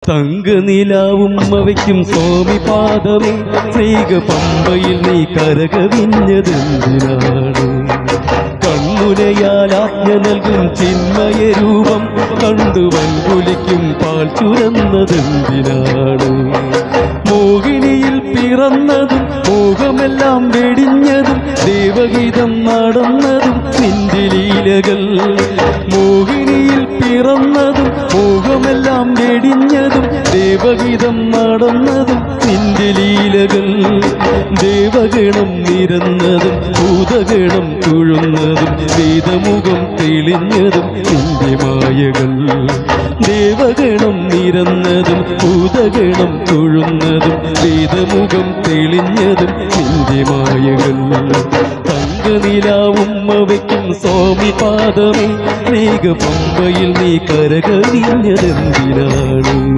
തങ്കനിലാവും അവയ്ക്കും സ്വാമി പാദമേ സ്നേഹ പമ്പയിൽ നീ കരകവിഞ്ഞതെന്തിനാണ്? കണ്ണുനയാൽ ആജ്ഞ നൽകും ചിന്മയ രൂപം കണ്ടു വൻകുലിക്കും പാൽ ചുരന്നതെന്തിനാണ്? മോഹിനിയിൽ പിറന്നതും മോഹമെല്ലാം വെടിഞ്ഞതും ദേവഗീതം നടന്നതും നിന്റെ ലീലകൾ. മോഹിനിയിൽ പിറന്നതും മോഹമെല്ലാം വെടിഞ്ഞതും ദേവഗീതം നടന്നതും നിന്റെ ലീലകൾ. ദേവഗണം നിരന്നതും ഭൂതഗണം തുഴുന്നതും വേദമുഖം തെളിഞ്ഞതും നിന്റെ മായകൾ. ദേവഗണം നിരന്നതും ഭൂതഗണം തുഴുന്നതും വേദമുഖം തെളിഞ്ഞതും നിന്റെ മായകൾ. തങ്കനിലാവും അവയ്ക്കും സ്വാമി പാദമേ സ്നേഹ പമ്പയിൽ നീ കരകവിഞ്ഞതെന്തിനാണ്?